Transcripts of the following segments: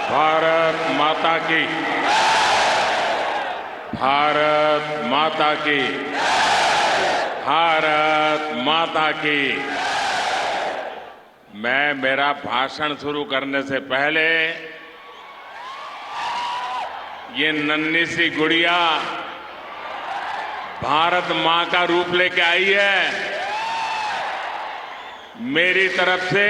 भारत माता की। भारत माता की। भारत माता की। मैं मेरा भाषण शुरू करने से पहले ये नन्ही सी गुड़िया भारत मां का रूप लेके आई है। मेरी तरफ से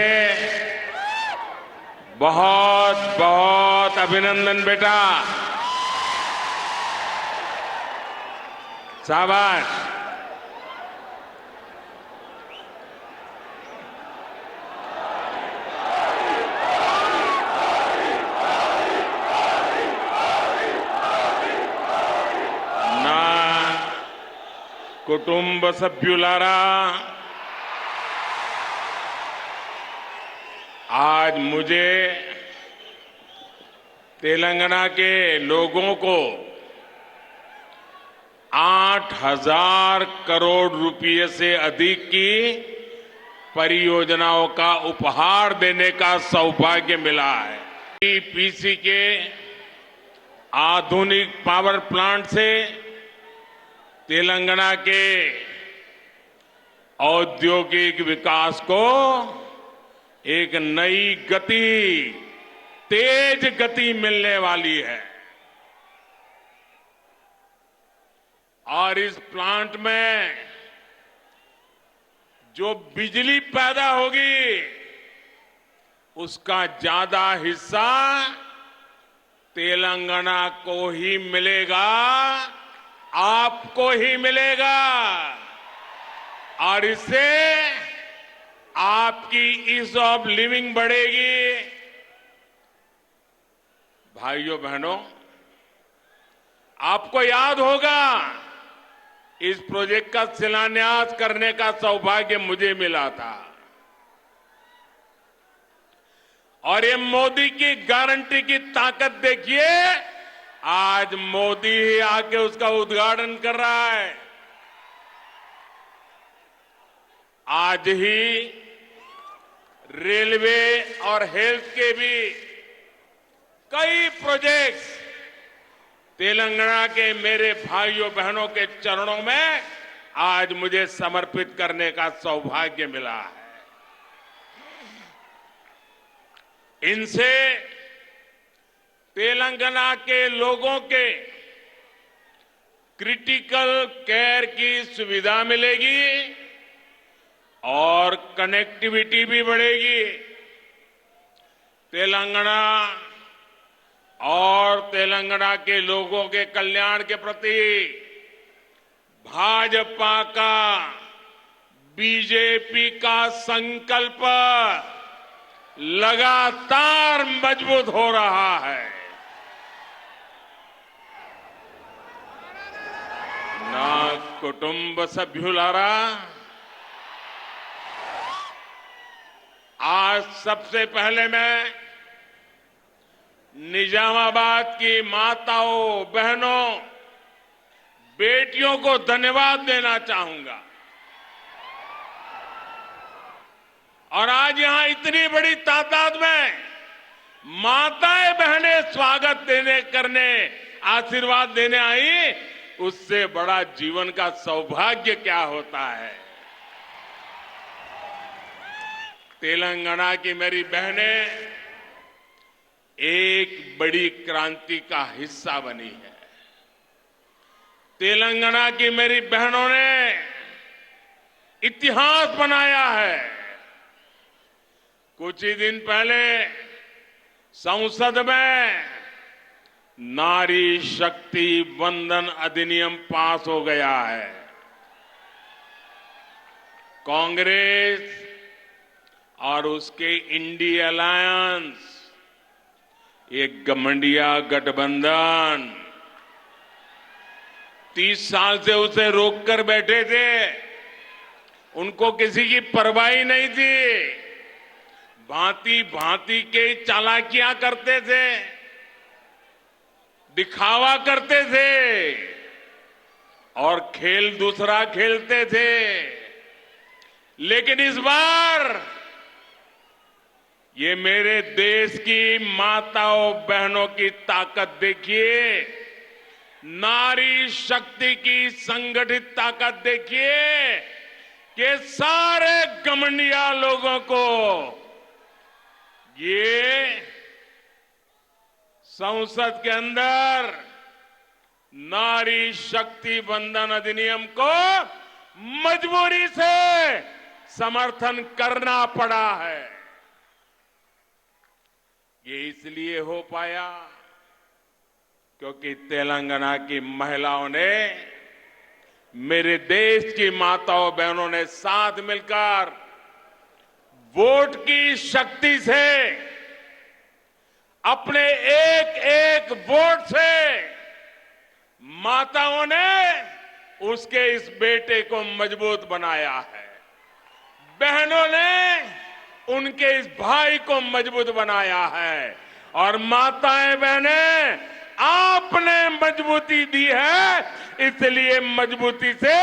बहुत बहुत अभिनंदन बेटा। शाबाश। నా కుటుంబ సభ్యులారా, आज मुझे तेलंगाना के लोगों को 8,000 करोड़ रुपए से अधिक की परियोजनाओं का उपहार देने का सौभाग्य मिला है। पीसी के आधुनिक पावर प्लांट से तेलंगाना के औद्योगिक विकास को एक नई गति, तेज गति मिलने वाली है। और इस प्लांट में जो बिजली पैदा होगी उसका ज्यादा हिस्सा तेलंगाना को ही मिलेगा, आपको ही मिलेगा। और इससे आपकी ईज ऑफ लिविंग बढ़ेगी। भाइयों बहनों, आपको याद होगा इस प्रोजेक्ट का शिलान्यास करने का सौभाग्य मुझे मिला था। और ये मोदी की गारंटी की ताकत देखिए, आज मोदी ही आके उसका उद्घाटन कर रहा है। आज ही रेलवे और हेल्थ के भी कई प्रोजेक्ट्स तेलंगाना के मेरे भाइयों बहनों के चरणों में आज मुझे समर्पित करने का सौभाग्य मिला है। इनसे तेलंगाना के लोगों के क्रिटिकल केयर की सुविधा मिलेगी और कनेक्टिविटी भी बढ़ेगी। तेलंगाना और तेलंगाना के लोगों के कल्याण के प्रति भाजपा का, बीजेपी का संकल्प लगातार मजबूत हो रहा है। నా కుటుంబ సభ్యులారా, आज सबसे पहले मैं निजामाबाद की माताओं, बहनों, बेटियों को धन्यवाद देना चाहूंगा। और आज यहां इतनी बड़ी तादाद में माताएं बहनें स्वागत करने, आशीर्वाद देने आई, उससे बड़ा जीवन का सौभाग्य क्या होता है। तेलंगाना की मेरी बहनें एक बड़ी क्रांति का हिस्सा बनी है। तेलंगाना की मेरी बहनों ने इतिहास बनाया है। कुछ ही दिन पहले संसद में नारी शक्ति वंदन अधिनियम पास हो गया है। कांग्रेस और उसके इंडी अलायंस, एक गठबंधन गठबंधन 30 साल से उसे रोककर बैठे थे। उनको किसी की परवाह नहीं थी। भांति भांति के चालाकियां करते थे, दिखावा करते थे और खेल दूसरा खेलते थे। लेकिन इस बार ये मेरे देश की माताओं बहनों की ताकत देखिए, नारी शक्ति की संगठित ताकत देखिए कि सारे गमंडिया लोगों को ये संसद के अंदर नारी शक्ति बंधन अधिनियम को मजबूरी से समर्थन करना पड़ा है। ये इसलिए हो पाया क्योंकि तेलंगाना की महिलाओं ने, मेरे देश की माताओं बहनों ने साथ मिलकर वोट की शक्ति से, अपने एक एक वोट से माताओं ने उसके इस बेटे को मजबूत बनाया है। बहनों ने उनके इस भाई को मजबूत बनाया है और माताएं बहनें आपने मजबूती दी है, इसलिए मजबूती से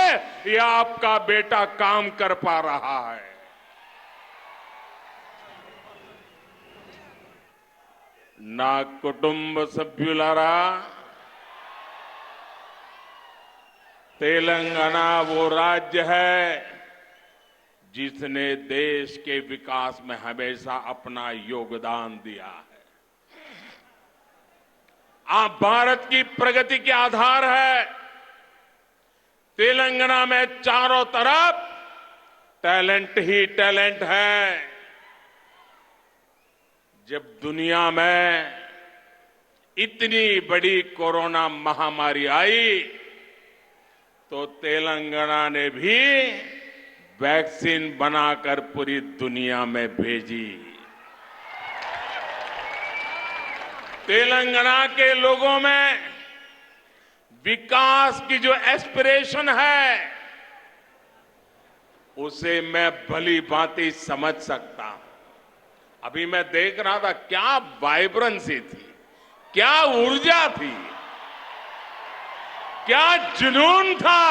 ये आपका बेटा काम कर पा रहा है। నా కుటుంబ సభ్యులారా, तेलंगाना वो राज्य है जिसने देश के विकास में हमेशा अपना योगदान दिया है। आप भारत की प्रगति के आधार है। तेलंगाना में चारों तरफ टैलेंट ही टैलेंट है। जब दुनिया में इतनी बड़ी कोरोना महामारी आई तो तेलंगाना ने भी वैक्सीन बनाकर पूरी दुनिया में भेजी। तेलंगाना के लोगों में विकास की जो एस्पिरेशन है उसे मैं भली भांति समझ सकता हूं। अभी मैं देख रहा था, क्या वाइब्रेंसी थी, क्या ऊर्जा थी, क्या जुनून था।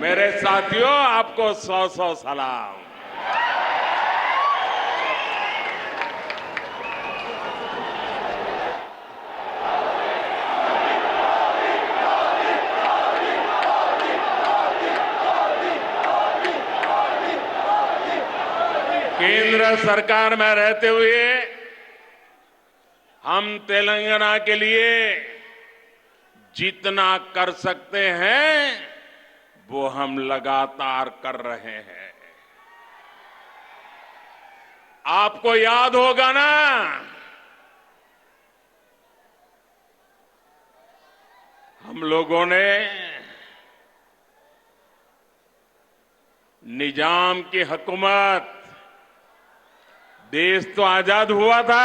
मेरे साथियों, आपको 100 सलाम। केंद्र सरकार में रहते हुए हम तेलंगाना के लिए जितना कर सकते हैं वो हम लगातार कर रहे हैं। आपको याद होगा ना, हम लोगों ने निजाम की हुकूमत, देश तो आजाद हुआ था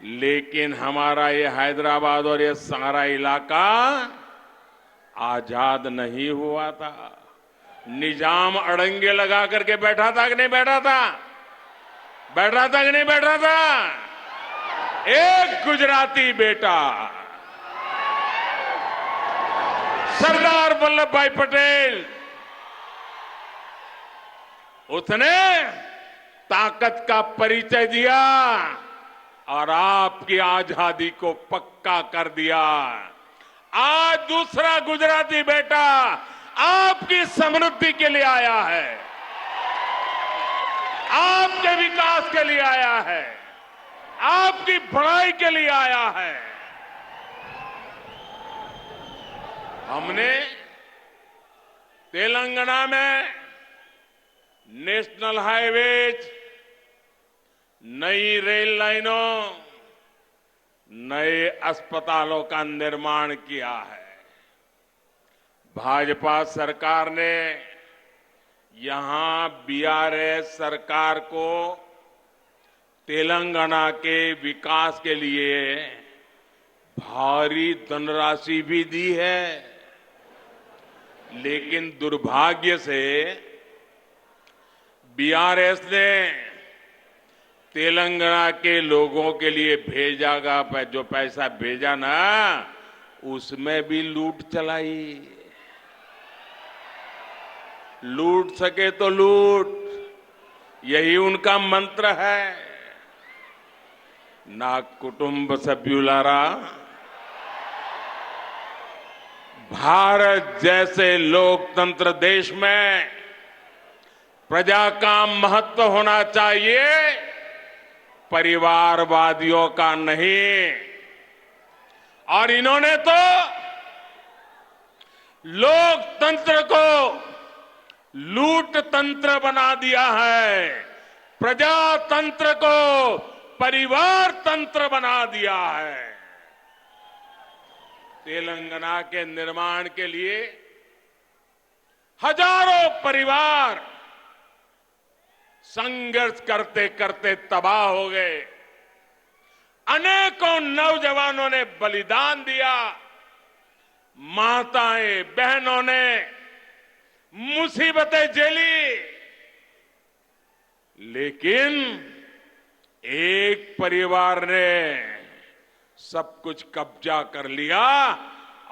लेकिन हमारा ये हैदराबाद और ये सारा इलाका आजाद नहीं हुआ था। निजाम अड़ंगे लगा करके बैठा था कि नहीं बैठा था? बैठा था कि नहीं बैठा था? एक गुजराती बेटा सरदार वल्लभ भाई पटेल, उसने ताकत का परिचय दिया और आपकी आजादी को पक्का कर दिया। आज दूसरा गुजराती बेटा आपकी समृद्धि के लिए आया है, आपके विकास के लिए आया है, आपकी भलाई के लिए आया है। हमने तेलंगाना में नेशनल हाईवेज, नई रेल लाइनों, नए अस्पतालों का निर्माण किया है। भाजपा सरकार ने यहां बीआरएस सरकार को तेलंगाना के विकास के लिए भारी धनराशि भी दी है, लेकिन दुर्भाग्य से बीआरएस ने तेलंगाना के लोगों के लिए भेजागा जो पैसा भेजा ना, उसमें भी लूट चलाई। लूट सके तो लूट, यही उनका मंत्र है। ना कुटुंब सभ्युलारा, भारत जैसे लोकतंत्र देश में प्रजा का महत्व होना चाहिए, परिवारवादियों का नहीं। और इन्होंने तो लोकतंत्र को लूट तंत्र बना दिया है, प्रजातंत्र को परिवार तंत्र बना दिया है। तेलंगाना के निर्माण के लिए हजारों परिवार संघर्ष करते करते तबाह हो गए। अनेकों नौजवानों ने बलिदान दिया, माताएं बहनों ने मुसीबतें झेली, लेकिन एक परिवार ने सब कुछ कब्जा कर लिया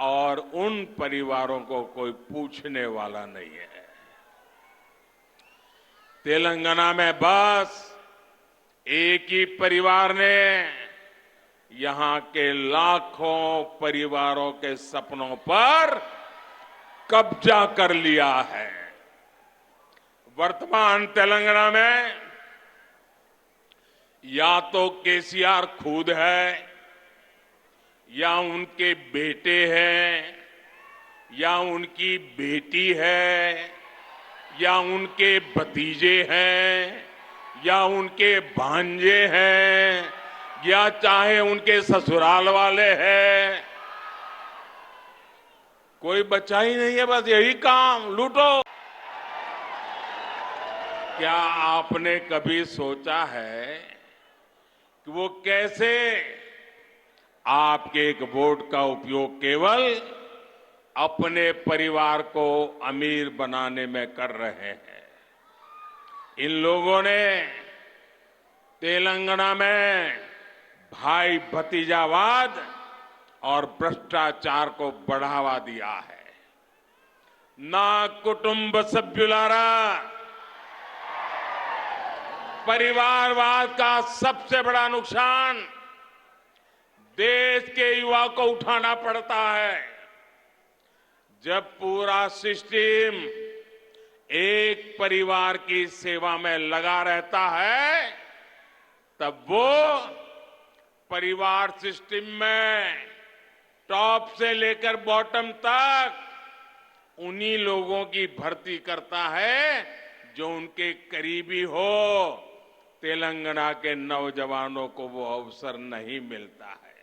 और उन परिवारों को कोई पूछने वाला नहीं है। तेलंगाना में बस एक ही परिवार ने यहां के लाखों परिवारों के सपनों पर कब्जा कर लिया है। वर्तमान तेलंगाना में या तो केसीआर खुद है, या उनके बेटे हैं, या उनकी बेटी है, या उनके भतीजे हैं, या उनके भांजे हैं, या चाहे उनके ससुराल वाले हैं। कोई बचा ही नहीं है, बस यही काम, लूटो। क्या आपने कभी सोचा है कि वो कैसे आपके एक वोट का उपयोग केवल अपने परिवार को अमीर बनाने में कर रहे हैं? इन लोगों ने तेलंगाना में भाई भतीजावाद और भ्रष्टाचार को बढ़ावा दिया है। ना कुटुंब सभ्युलारा, परिवारवाद का सबसे बड़ा नुकसान देश के युवा को उठाना पड़ता है। जब पूरा सिस्टम एक परिवार की सेवा में लगा रहता है, तब वो परिवार सिस्टम में टॉप से लेकर बॉटम तक उन्हीं लोगों की भर्ती करता है जो उनके करीबी हो। तेलंगाना के नौजवानों को वो अवसर नहीं मिलता है।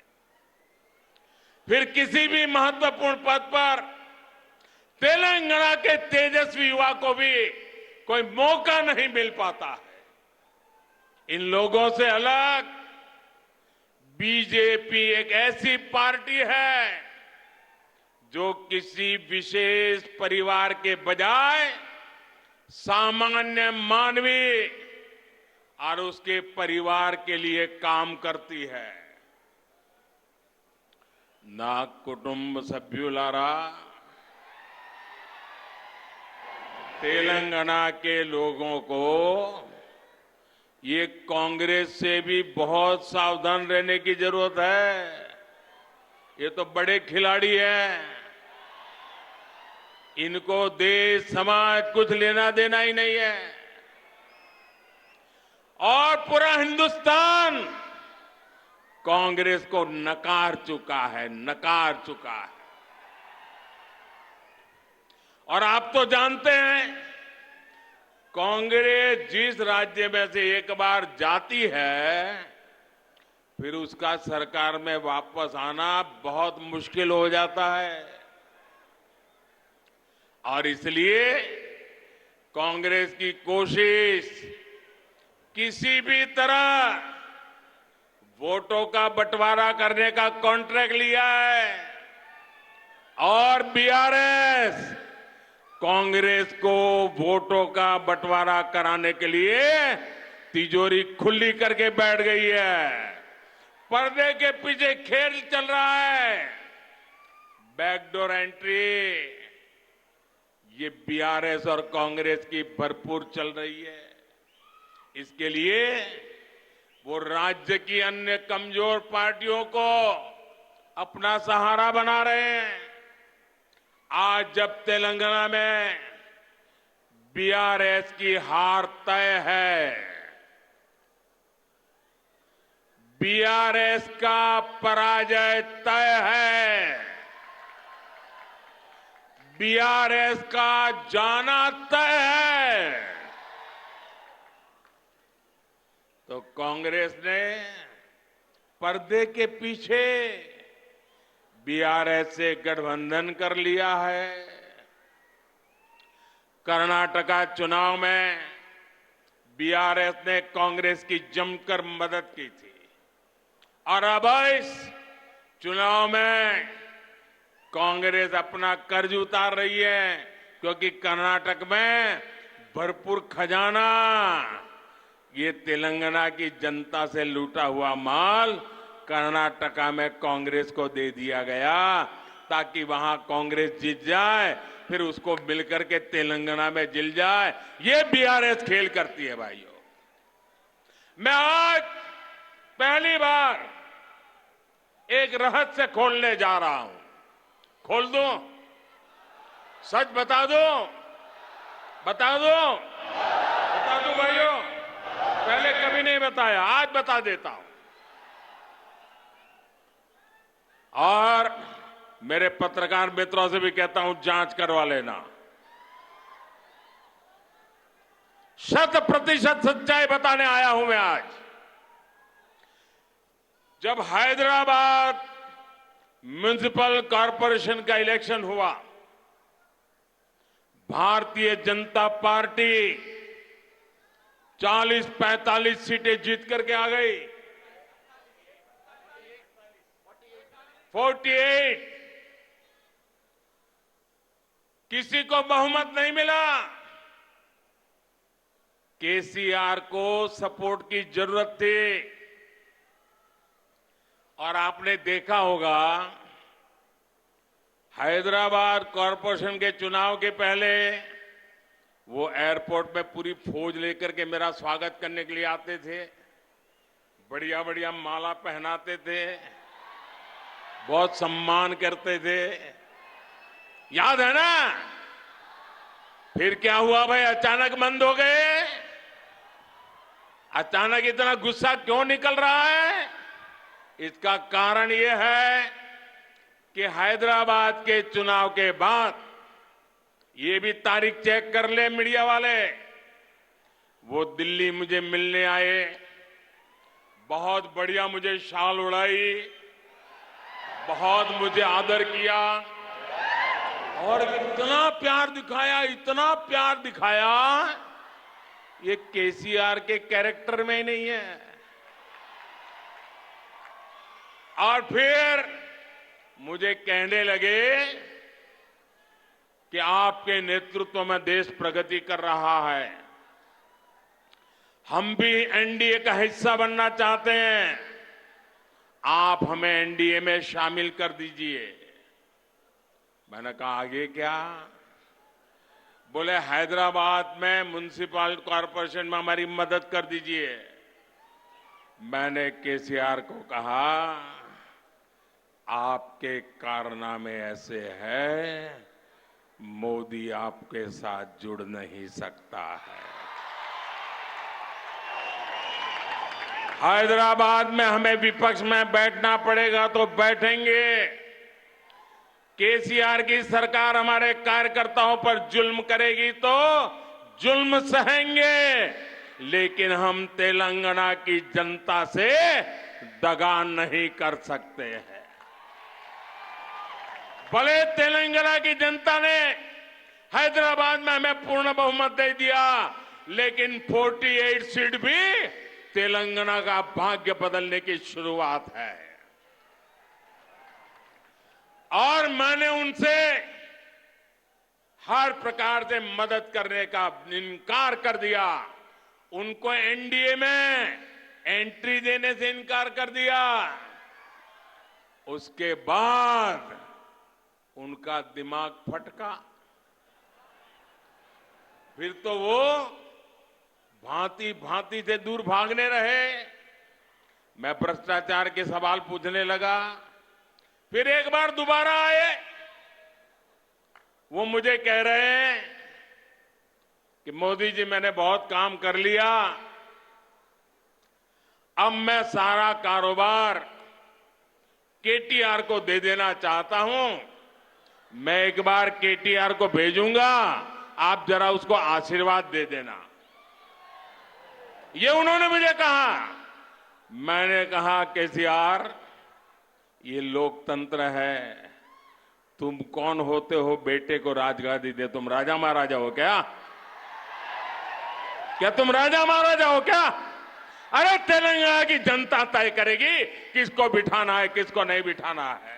फिर किसी भी महत्वपूर्ण पद पर तेलंगाना के तेजस्वी युवा को भी कोई मौका नहीं मिल पाता है। इन लोगों से अलग बीजेपी एक ऐसी पार्टी है जो किसी विशेष परिवार के बजाय सामान्य मानवीय और उसके परिवार के लिए काम करती है। ना कुटुंब सभ्युलारा, तेलंगाना के लोगों को ये कांग्रेस से भी बहुत सावधान रहने की जरूरत है। ये तो बड़े खिलाड़ी हैं, इनको देश समाज कुछ लेना देना ही नहीं है। और पूरा हिंदुस्तान कांग्रेस को नकार चुका है, नकार चुका है। और आप तो जानते हैं, कांग्रेस जिस राज्य में से एक बार जाती है, फिर उसका सरकार में वापस आना बहुत मुश्किल हो जाता है। और इसलिए कांग्रेस की कोशिश किसी भी तरह वोटों का बंटवारा करने का कॉन्ट्रैक्ट लिया है, और बीआरएस कांग्रेस को वोटों का बंटवारा कराने के लिए तिजोरी खुली करके बैठ गई है। पर्दे के पीछे खेल चल रहा है, बैकडोर एंट्री। ये बीआरएस और कांग्रेस की भरपूर चल रही है। इसके लिए वो राज्य की अन्य कमजोर पार्टियों को अपना सहारा बना रहे हैं। आज जब तेलंगाना में बीआरएस की हार तय है, बीआरएस का पराजय तय है, बीआरएस का जाना तय है, तो कांग्रेस ने पर्दे के पीछे बीआरएस से गठबंधन कर लिया है। कर्नाटका चुनाव में बीआरएस ने कांग्रेस की जमकर मदद की थी और अब इस चुनाव में कांग्रेस अपना कर्ज उतार रही है, क्योंकि कर्नाटक में भरपूर खजाना, ये तेलंगाना की जनता से लूटा हुआ माल कर्नाटका में कांग्रेस को दे दिया गया ताकि वहां कांग्रेस जीत जाए, फिर उसको मिलकर के तेलंगाना में जिल जाए। ये बीआरएस खेल करती है भाइयों। मैं आज पहली बार एक रहस्य खोलने जा रहा हूं। खोल दूं? सच बता दूं? बता दूं? बता दूं भाइयों? पहले कभी नहीं बताया, आज बता देता हूं। और मेरे पत्रकार मित्रों से भी कहता हूं, जांच करवा लेना। 100% सच्चाई बताने आया हूं मैं आज। जब हैदराबाद म्युनिसिपल कॉरपोरेशन का इलेक्शन हुआ, भारतीय जनता पार्टी 40-45 सीटें जीत करके आ गई। 48 किसी को बहुमत नहीं मिला। केसीआर को सपोर्ट की जरूरत थी और आपने देखा होगा हैदराबाद कॉरपोरेशन के चुनाव के पहले वो एयरपोर्ट में पूरी फौज लेकर के मेरा स्वागत करने के लिए आते थे, बढ़िया बढ़िया माला पहनाते थे, बहुत सम्मान करते थे। याद है ना? फिर क्या हुआ भाई? अचानक बंद हो गए। अचानक इतना गुस्सा क्यों निकल रहा है? इसका कारण यह है कि हैदराबाद के चुनाव के बाद, ये भी तारीख चेक कर ले मीडिया वाले, वो दिल्ली मुझे मिलने आए, बहुत बढ़िया मुझे शाल उड़ाई, बहुत मुझे आदर किया और इतना प्यार दिखाया, इतना प्यार दिखाया, ये केसीआर के कैरेक्टर में ही नहीं है। और फिर मुझे कहने लगे कि आपके नेतृत्व में देश प्रगति कर रहा है, हम भी एनडीए का हिस्सा बनना चाहते हैं, आप हमें एनडीए में शामिल कर दीजिए। मैंने कहा आगे क्या? बोले हैदराबाद में म्युनिसिपल कॉरपोरेशन में हमारी मदद कर दीजिए। मैंने केसीआर को कहा, आपके कारनामे ऐसे हैं, मोदी आपके साथ जुड़ नहीं सकता है। हैदराबाद में हमें विपक्ष में बैठना पड़ेगा तो बैठेंगे। केसीआर की सरकार हमारे कार्यकर्ताओं पर जुल्म करेगी तो जुल्म सहेंगे, लेकिन हम तेलंगाना की जनता से दगा नहीं कर सकते हैं। भले तेलंगाना की जनता ने हैदराबाद में हमें पूर्ण बहुमत दे दिया, लेकिन 48 सीट भी तेलंगाना का भाग्य बदलने की शुरुआत है। और मैंने उनसे हर प्रकार से मदद करने का इनकार कर दिया। उनको एनडीए में एंट्री देने से इनकार कर दिया। उसके बाद उनका दिमाग फटका फिर तो वो भांति भांति से दूर भागने रहे। मैं भ्रष्टाचार के सवाल पूछने लगा, फिर एक बार दोबारा आए। वो मुझे कह रहे हैं कि मोदी जी मैंने बहुत काम कर लिया, अब मैं सारा कारोबार केटीआर को दे देना चाहता हूं। मैं एक बार केटीआर को भेजूंगा, आप जरा उसको आशीर्वाद दे देना। ये उन्होंने मुझे कहा। मैंने कहा केसीआर, ये लोकतंत्र है, तुम कौन होते हो बेटे को राजगादी दे? तुम राजा महाराजा हो क्या? क्या तुम राजा महाराजा हो क्या? अरे तेलंगाना की जनता तय करेगी किसको बिठाना है, किसको नहीं बिठाना है।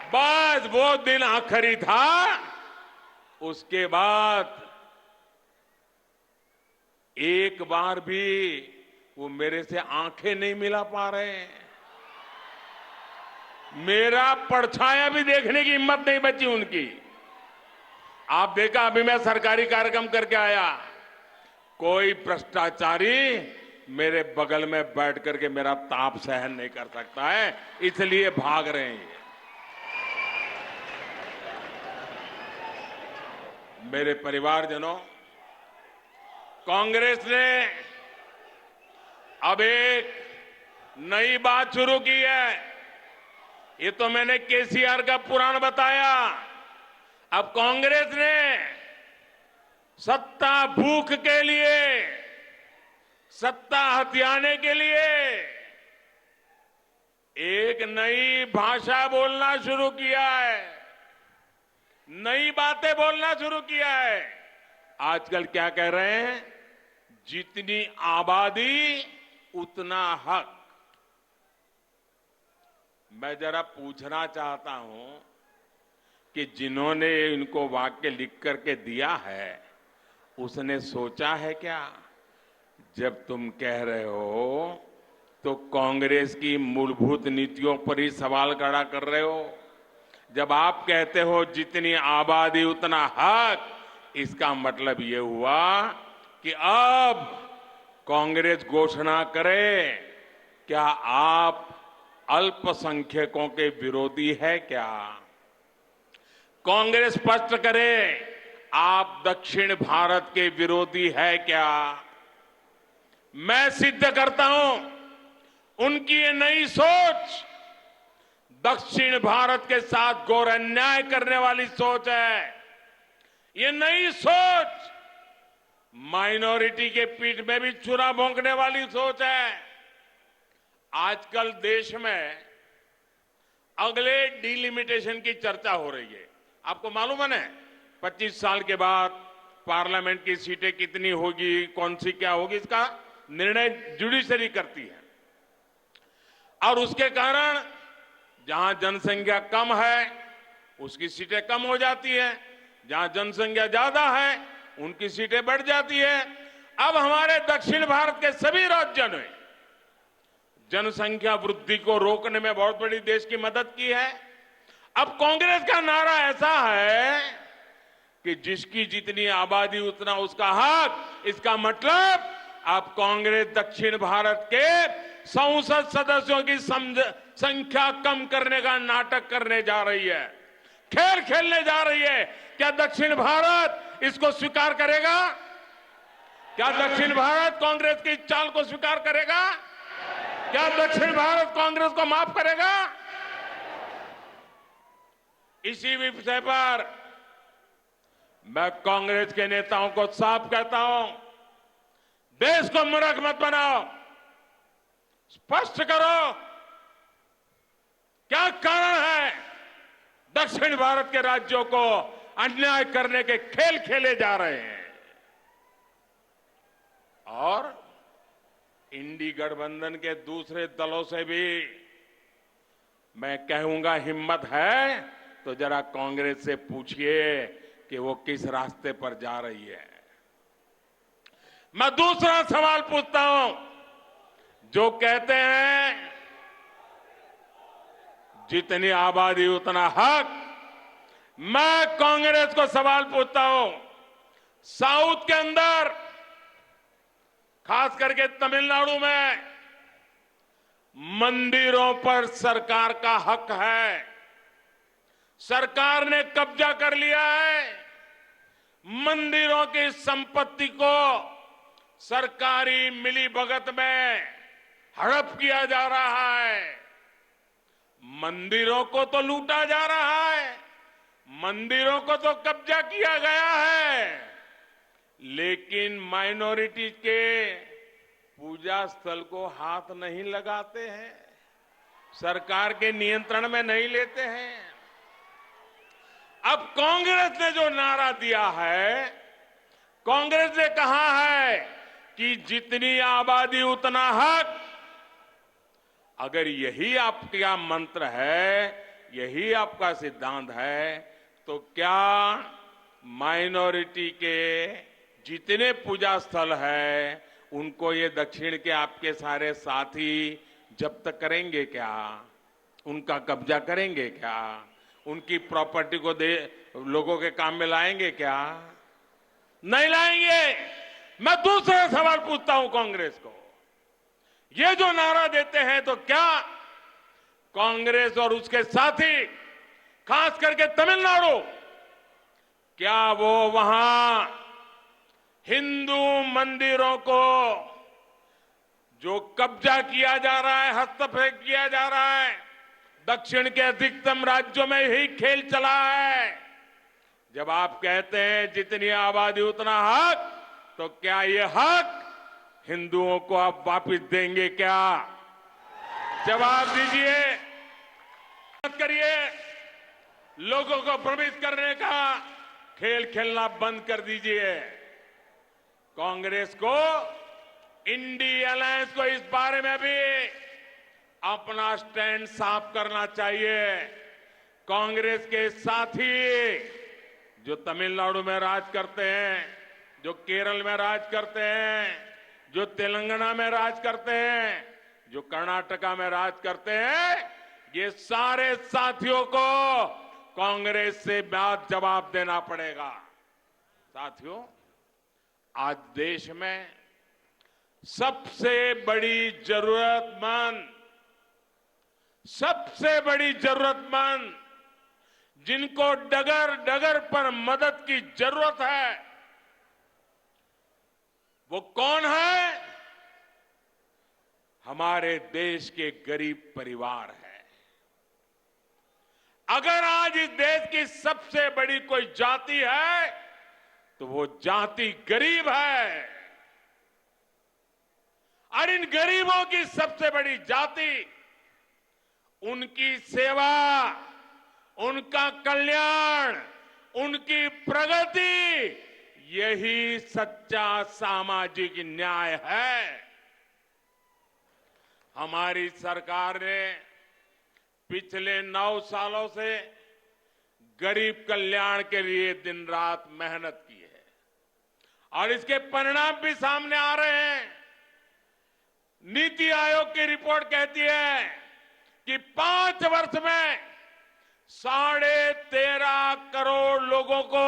बस वो दिन आखिरी था। उसके बाद एक बार भी वो मेरे से आंखें नहीं मिला पा रहे हैं। मेरा परछाया भी देखने की हिम्मत नहीं बची उनकी। आप देखा, अभी मैं सरकारी कार्यक्रम करके आया, कोई भ्रष्टाचारी मेरे बगल में बैठ करके मेरा ताप सहन नहीं कर सकता है, इसलिए भाग रहे हैं। मेरे परिवारजनों, कांग्रेस ने अब एक नई बात शुरू की है। ये तो मैंने केसीआर का पुराण बताया। अब कांग्रेस ने सत्ता भूख के लिए, सत्ता हथियाने के लिए एक नई भाषा बोलना शुरू किया है, नई बातें बोलना शुरू किया है। आजकल क्या कह रहे हैं? जितनी आबादी उतना हक। मैं जरा पूछना चाहता हूं कि जिन्होंने इनको वाक्य लिख करके दिया है, उसने सोचा है क्या? जब तुम कह रहे हो तो कांग्रेस की मूलभूत नीतियों पर ही सवाल खड़ा कर रहे हो। जब आप कहते हो जितनी आबादी उतना हक, इसका मतलब ये हुआ कि अब कांग्रेस घोषणा करे, क्या आप अल्पसंख्यकों के विरोधी है क्या? कांग्रेस स्पष्ट करे, आप दक्षिण भारत के विरोधी है क्या? मैं सिद्ध करता हूं उनकी ये नई सोच दक्षिण भारत के साथ घोर अन्याय करने वाली सोच है। ये नई सोच माइनॉरिटी के पीठ में भी छुरा भोंकने वाली सोच है। आजकल देश में अगले डिलिमिटेशन की चर्चा हो रही है। आपको मालूम है ना, 25 साल के बाद पार्लियामेंट की सीटें कितनी होगी, कौन सी क्या होगी, इसका निर्णय जुडिशरी करती है। और उसके कारण जहां जनसंख्या कम है उसकी सीटें कम हो जाती है, जहां जनसंख्या ज्यादा है उनकी सीटें बढ़ जाती है। अब हमारे दक्षिण भारत के सभी राज्यों ने जनसंख्या वृद्धि को रोकने में बहुत बड़ी देश की मदद की है। अब कांग्रेस का नारा ऐसा है कि जिसकी जितनी आबादी उतना उसका हक। इसका मतलब अब कांग्रेस दक्षिण भारत के संसद सदस्यों की संख्या कम करने का नाटक करने जा रही है, खेल खेलने जा रही है। क्या दक्षिण भारत इसको स्वीकार करेगा? क्या दक्षिण भारत कांग्रेस की चाल को स्वीकार करेगा? क्या दक्षिण भारत कांग्रेस को माफ करेगा? इसी विषय पर मैं कांग्रेस के नेताओं को साफ कहता हूं, देश को मूर्ख मत बनाओ, स्पष्ट करो क्या कारण है दक्षिण भारत के राज्यों को अन्याय करने के खेल खेले जा रहे हैं। और इंडी गठबंधन के दूसरे दलों से भी मैं कहूंगा, हिम्मत है तो जरा कांग्रेस से पूछिए कि वो किस रास्ते पर जा रही है। मैं दूसरा सवाल पूछता हूं, जो कहते हैं जितनी आबादी उतना हक, मैं कांग्रेस को सवाल पूछता हूं, साउथ के अंदर खास करके तमिलनाडु में मंदिरों पर सरकार का हक है। सरकार ने कब्जा कर लिया है। मंदिरों की संपत्ति को सरकारी मिलीभगत में हड़प किया जा रहा है। मंदिरों को तो लूटा जा रहा है, मंदिरों को तो कब्जा किया गया है, लेकिन माइनॉरिटी के पूजा स्थल को हाथ नहीं लगाते हैं, सरकार के नियंत्रण में नहीं लेते हैं। अब कांग्रेस ने जो नारा दिया है, कांग्रेस ने कहा है कि जितनी आबादी उतना हक। अगर यही आपका मंत्र है, यही आपका सिद्धांत है, तो क्या माइनॉरिटी के जितने पूजा स्थल है उनको ये दक्षिण के आपके सारे साथी जब्त करेंगे क्या? उनका कब्जा करेंगे क्या? उनकी प्रॉपर्टी को लोगों के काम में लाएंगे क्या? नहीं लाएंगे। मैं दूसरा सवाल पूछता हूं कांग्रेस को, ये जो नारा देते हैं तो क्या कांग्रेस और उसके साथी खास करके तमिलनाडु, क्या वो वहां हिंदू मंदिरों को जो कब्जा किया जा रहा है, हस्तक्षेप किया जा रहा है, दक्षिण के अधिकतम राज्यों में यही खेल चला है। जब आप कहते हैं जितनी आबादी उतना हक, तो क्या ये हक हिंदुओं को आप वापस देंगे क्या? जवाब दीजिए। मत करिए, लोगों को भ्रमित करने का खेल खेलना बंद कर दीजिए। कांग्रेस को, इंडी अलायंस को इस बारे में भी अपना स्टैंड साफ करना चाहिए। कांग्रेस के साथी जो तमिलनाडु में राज करते हैं, जो केरल में राज करते हैं, जो तेलंगाना में राज करते हैं, जो कर्नाटका में राज करते हैं, ये सारे साथियों को कांग्रेस से बात जवाब देना पड़ेगा। साथियों, आज देश में सबसे बड़ी जरूरतमंद जिनको डगर डगर पर मदद की जरूरत है, वो कौन है? हमारे देश के गरीब परिवार है। अगर आज इस देश की सबसे बड़ी कोई जाति है तो वो जाति गरीब है। और इन गरीबों की सबसे बड़ी जाति, उनकी सेवा, उनका कल्याण, उनकी प्रगति, यही सच्चा सामाजिक न्याय है। हमारी सरकार ने पिछले 9 सालों से गरीब कल्याण के लिए दिन रात मेहनत की है और इसके परिणाम भी सामने आ रहे हैं। नीति आयोग की रिपोर्ट कहती है कि 5 वर्ष में 13.5 करोड़ लोगों को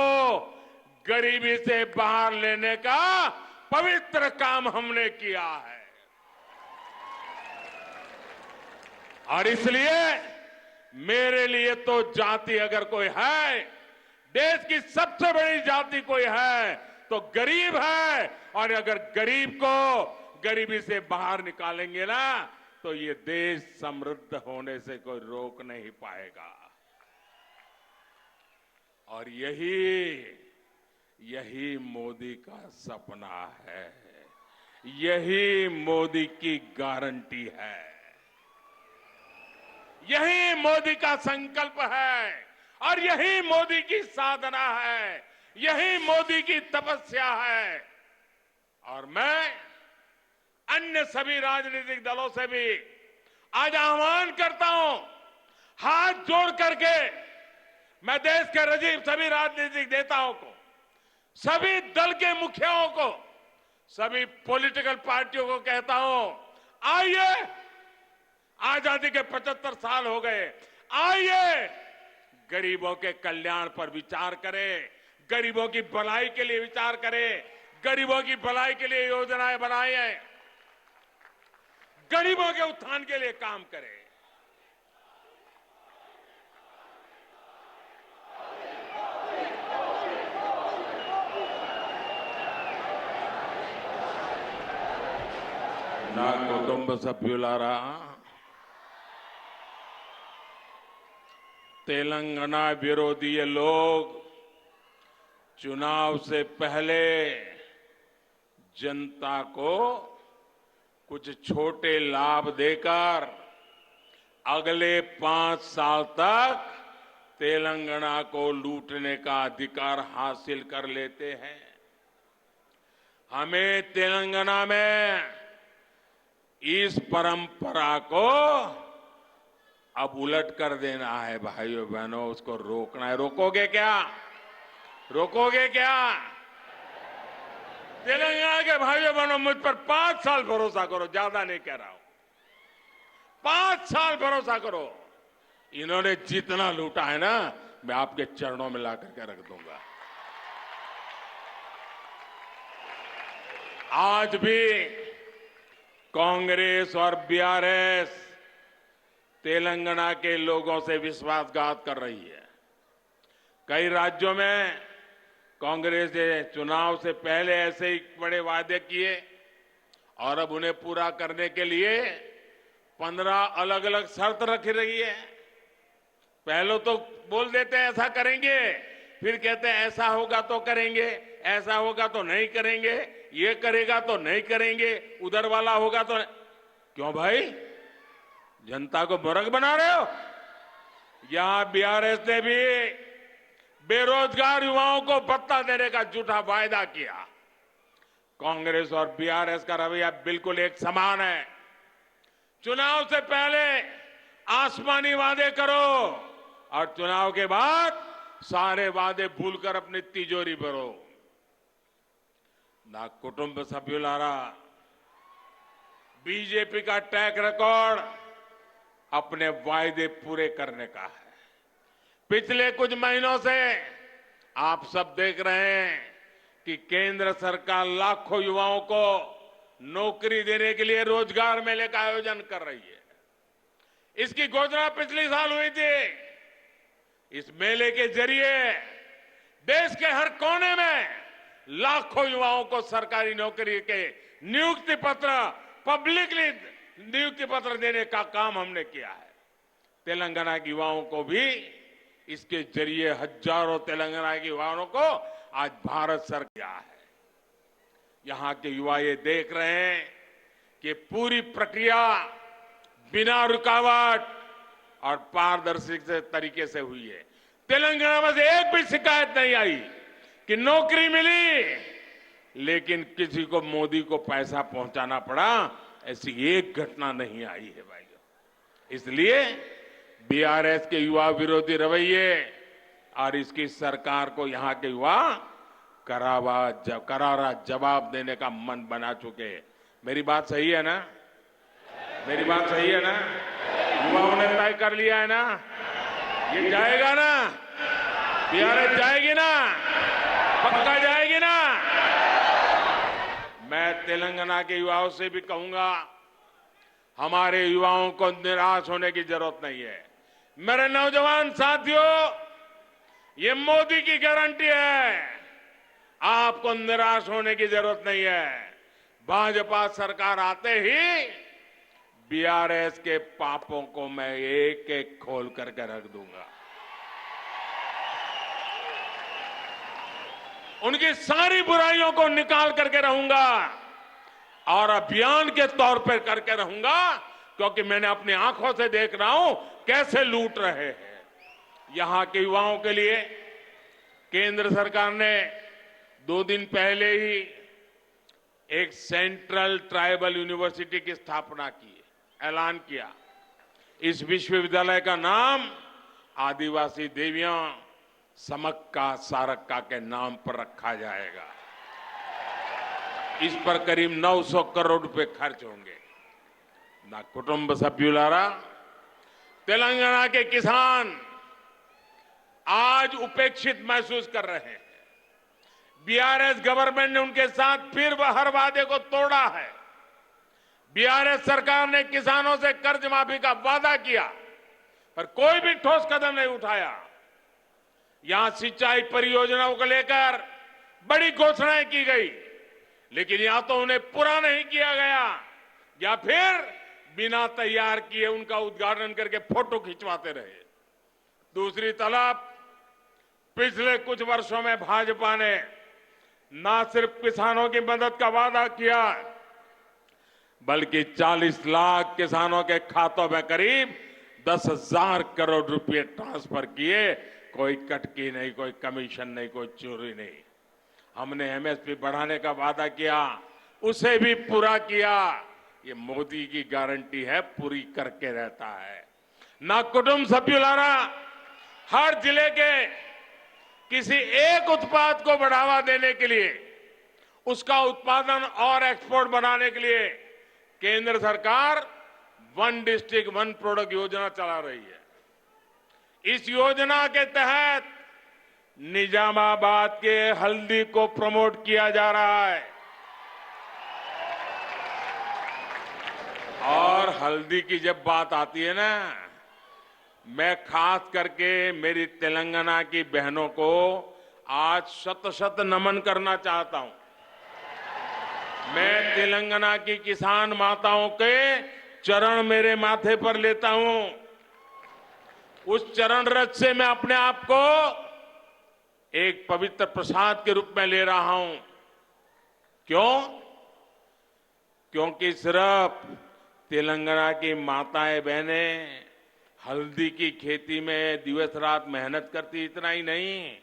गरीबी से बाहर लेने का पवित्र काम हमने किया है। और इसलिए मेरे लिए तो जाति अगर कोई है, देश की सबसे बड़ी जाति कोई है तो गरीब है। और अगर गरीब को गरीबी से बाहर निकालेंगे ना, तो ये देश समृद्ध होने से कोई रोक नहीं पाएगा। और यही मोदी का सपना है, यही मोदी की गारंटी है, यही मोदी का संकल्प है और यही मोदी की साधना है, यही मोदी की तपस्या है। और मैं अन्य सभी राजनीतिक दलों से भी आज आह्वान करता हूं, हाथ जोड़ करके मैं देश के सभी राजनीतिक नेताओं को, सभी दल के मुखियाओं को, सभी पॉलिटिकल पार्टियों को कहता हूं, आइए, आजादी के 75 साल हो गए, आइए गरीबों के कल्याण पर विचार करे, गरीबों की भलाई के लिए विचार करे, गरीबों की भलाई के लिए योजनाएं बनाए, गरीबों के उत्थान के लिए काम करे। నా కుటుంబ సభ్యులారా, तेलंगाना विरोधी ये लोग चुनाव से पहले जनता को कुछ छोटे लाभ देकर अगले 5 साल तक तेलंगाना को लूटने का अधिकार हासिल कर लेते हैं। हमें तेलंगाना में इस परंपरा को अब उलट कर देना है भाइयों बहनों, उसको रोकना है। रोकोगे क्या? रोकोगे क्या? तेलंगाना के भाइयों बहनों, मुझ पर 5 साल भरोसा करो, ज्यादा नहीं कह रहा हूं, 5 साल भरोसा करो। इन्होंने जितना लूटा है ना, मैं आपके चरणों में ला करके रख दूंगा। आज भी कांग्रेस और बीआरएस तेलंगाना के लोगों से विश्वासघात कर रही है। कई राज्यों में कांग्रेस ने चुनाव से पहले ऐसे ही बड़े वादे किए और अब उन्हें पूरा करने के लिए 15 अलग अलग शर्त रख रही है। पहले तो बोल देते हैं ऐसा करेंगे, फिर कहते हैं ऐसा होगा तो करेंगे, ऐसा होगा तो नहीं करेंगे, ये करेगा तो नहीं करेंगे, उधर वाला होगा तो नहीं। क्यों भाई, जनता को मूर्ख बना रहे हो? यहां बीआरएस ने भी बेरोजगार युवाओं को भत्ता देने का झूठा वायदा किया। कांग्रेस और बीआरएस का रवैया बिल्कुल एक समान है। चुनाव से पहले आसमानी वादे करो और चुनाव के बाद सारे वादे भूलकर अपनी तिजोरी भरो। ना कुटुंब सभ्युलारा, बीजेपी का ट्रैक रिकॉर्ड अपने वायदे पूरे करने का है। पिछले कुछ महीनों से आप सब देख रहे हैं कि केंद्र सरकार लाखों युवाओं को नौकरी देने के लिए रोजगार मेले का आयोजन कर रही है। इसकी घोषणा पिछले साल हुई थी। इस मेले के जरिए देश के हर कोने में लाखों युवाओं को सरकारी नौकरी के नियुक्ति पत्र, पब्लिकली नियुक्ति पत्र देने का काम हमने किया है। तेलंगाना के युवाओं को भी इसके जरिए हजारों तेलंगाना के युवाओं को आज भारत सरकार है। यहां के युवा ये देख रहे हैं कि पूरी प्रक्रिया बिना रुकावट और पारदर्शी तरीके से हुई है। तेलंगाना में से एक भी शिकायत नहीं आई कि नौकरी मिली लेकिन किसी को मोदी को पैसा पहुंचाना पड़ा, ऐसी एक घटना नहीं आई है भाइयों। इसलिए बीआरएस के युवा विरोधी रवैये और इसकी सरकार को यहां के युवा करारा जवाब देने का मन बना चुके। मेरी बात सही है ना? मेरी बात सही है ना? युवाओं ने तय कर लिया है ना, ये जाएगा ना, बीआरएस जाएगी ना, पक्का जाएगी ना। मैं तेलंगाना के युवाओं से भी कहूंगा, हमारे युवाओं को निराश होने की जरूरत नहीं है। मेरे नौजवान साथियों, ये मोदी की गारंटी है, आपको निराश होने की जरूरत नहीं है। भाजपा सरकार आते ही बीआरएस के पापों को मैं एक एक खोल करके रख दूंगा। उनकी सारी बुराइयों को निकाल करके रहूंगा और अभियान के तौर पर करके रहूंगा, क्योंकि मैंने अपनी आंखों से देख रहा हूं कैसे लूट रहे हैं। यहां के युवाओं के लिए केंद्र सरकार ने 2 दिन पहले ही एक सेंट्रल ट्राइबल यूनिवर्सिटी की स्थापना की, ऐलान किया। इस विश्वविद्यालय का नाम आदिवासी देवियां समक्का सारक्का के नाम पर रखा जाएगा। इस पर करीब 900 करोड़ रुपए खर्च होंगे। ना कुटुंब सभ्युलारा, तेलंगाना के किसान आज उपेक्षित महसूस कर रहे हैं। बीआरएस गवर्नमेंट ने उनके साथ फिर हर वादे को तोड़ा है। बीआरएस सरकार ने किसानों से कर्ज माफी का वादा किया, पर कोई भी ठोस कदम नहीं उठाया। यहां सिंचाई परियोजनाओं को लेकर बड़ी घोषणाएं की गई, लेकिन या तो उन्हें पूरा नहीं किया गया या फिर बिना तैयार किए उनका उद्घाटन करके फोटो खिंचवाते रहे। दूसरी तरफ पिछले कुछ वर्षों में भाजपा ने न सिर्फ किसानों की मदद का वादा किया, बल्कि 40 लाख किसानों के खातों में करीब 10,000 करोड़ रुपए ट्रांसफर किए। कोई कटकी नहीं, कोई कमीशन नहीं, कोई चोरी नहीं। हमने एमएसपी बढ़ाने का वादा किया, उसे भी पूरा किया। ये मोदी की गारंटी है, पूरी करके रहता है। ना कुटुंब सभ्युलारा हर जिले के किसी एक उत्पाद को बढ़ावा देने के लिए, उसका उत्पादन और एक्सपोर्ट बनाने के लिए केंद्र सरकार वन डिस्ट्रिक्ट वन प्रोडक्ट योजना चला रही है। इस योजना के तहत निजामाबाद के हल्दी को प्रमोट किया जा रहा है और हल्दी की जब बात आती है ना, मैं खास करके मेरी तेलंगाना की बहनों को आज शत-शत नमन करना चाहता हूं। मैं तेलंगाना की किसान माताओं के चरण मेरे माथे पर लेता हूं। उस चरण रज से मैं अपने आप को एक पवित्र प्रसाद के रूप में ले रहा हूं। क्यों? क्योंकि सिर्फ तेलंगाना की माताएं बहनें हल्दी की खेती में दिवस रात मेहनत करती, इतना ही नहीं,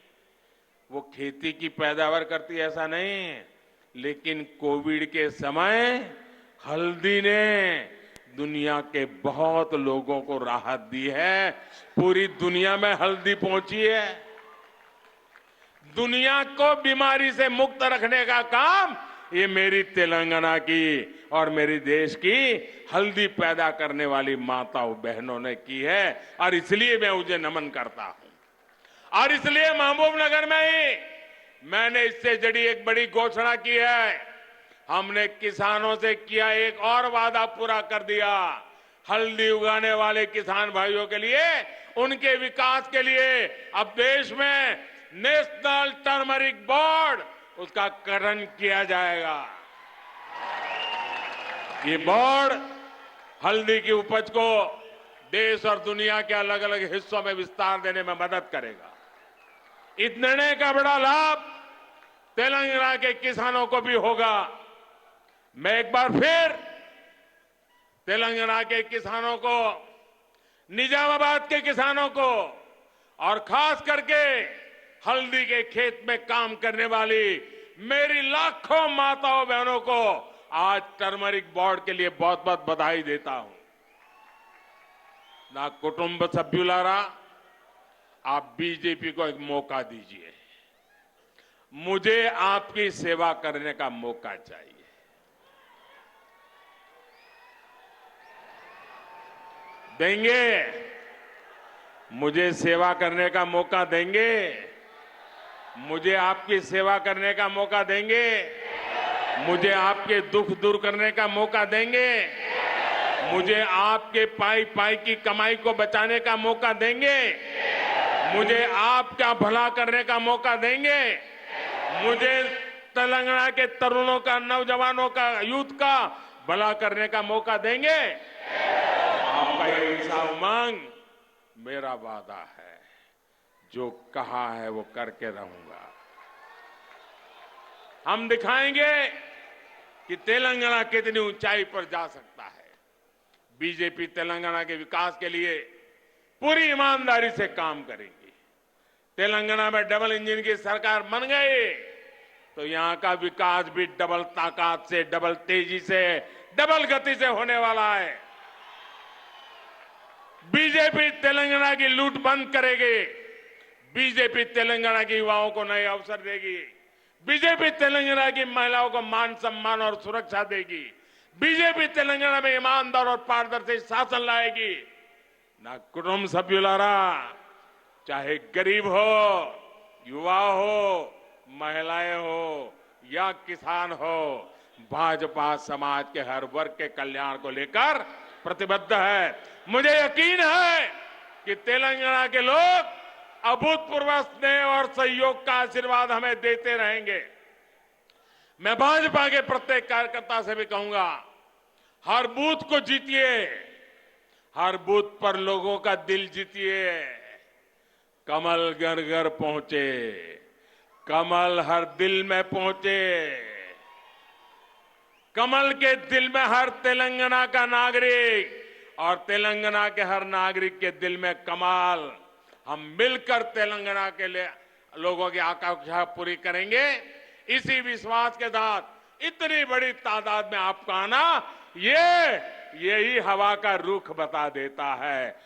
वो खेती की पैदावार करती, ऐसा नहीं, लेकिन कोविड के समय हल्दी ने दुनिया के बहुत लोगों को राहत दी है। पूरी दुनिया में हल्दी पहुंची है। दुनिया को बीमारी से मुक्त रखने का काम ये मेरी तेलंगाना की और मेरी देश की हल्दी पैदा करने वाली माताओं बहनों ने की है, और इसलिए मैं उसे नमन करता हूं। और इसलिए महबूबनगर में ही मैंने इससे जुड़ी एक बड़ी घोषणा की है। हमने किसानों से किया एक और वादा पूरा कर दिया। हल्दी उगाने वाले किसान भाइयों के लिए, उनके विकास के लिए अब देश में नेशनल टर्मरिक बोर्ड, उसका गठन किया जाएगा। ये बोर्ड हल्दी की उपज को देश और दुनिया के अलग अलग हिस्सों में विस्तार देने में मदद करेगा। इस निर्णय का बड़ा लाभ तेलंगाना के किसानों को भी होगा। मैं एक बार फिर तेलंगाना के किसानों को, निजामाबाद के किसानों को और खास करके हल्दी के खेत में काम करने वाली मेरी लाखों माताओं बहनों को आज टर्मरिक बोर्ड के लिए बहुत बहुत बधाई देता हूं। ना कुटुंब सभ्युलारा, आप बीजेपी को एक मौका दीजिए। मुझे आपकी सेवा करने का मौका चाहिए। देंगे? मुझे सेवा करने का मौका देंगे? मुझे आपकी सेवा करने का मौका देंगे? मुझे आपके दुख दूर करने का मौका देंगे? मुझे आपके पाई पाई की कमाई को बचाने का मौका देंगे? मुझे आपका भला करने का मौका देंगे? मुझे तेलंगाना के तरुणों का, नौजवानों का, यूथ का भला करने का मौका देंगे? आपका ये ईसा उमंग मेरा वादा है। जो कहा है वो करके रहूंगा। हम दिखाएंगे कि तेलंगाना कितनी ऊंचाई पर जा सकता है। बीजेपी तेलंगाना के विकास के लिए पूरी ईमानदारी से काम करेगी। तेलंगाना में डबल इंजन की सरकार बन गई तो यहां का विकास भी डबल ताकत से, डबल तेजी से, डबल गति से होने वाला है। बीजेपी तेलंगाना की लूट बंद करेगी। बीजेपी तेलंगाना के युवाओं को नए अवसर देगी। बीजेपी तेलंगाना की महिलाओं को मान सम्मान और सुरक्षा देगी। बीजेपी तेलंगाना में ईमानदार और पारदर्शी शासन लाएगी। ना कुटुंब सभ्युलारा, चाहे गरीब हो, युवा हो, महिलाएं हो या किसान हो, भाजपा समाज के हर वर्ग के कल्याण को लेकर प्रतिबद्ध है। मुझे यकीन है कि तेलंगाना के लोग अभूतपूर्व स्नेह और सहयोग का आशीर्वाद हमें देते रहेंगे। मैं भाजपा के प्रत्येक कार्यकर्ता से भी कहूंगा, हर बूथ को जीतिए, हर बूथ पर लोगों का दिल जीतिए। कमल घर घर पहुंचे, कमल हर दिल में पहुंचे, कमल के दिल में हर तेलंगाना का नागरिक और तेलंगाना के हर नागरिक के दिल में कमल। हम मिलकर तेलंगाना के लिए लोगों की आकांक्षा पूरी करेंगे। इसी विश्वास के साथ इतनी बड़ी तादाद में आपका आना, यही हवा का रुख बता देता है।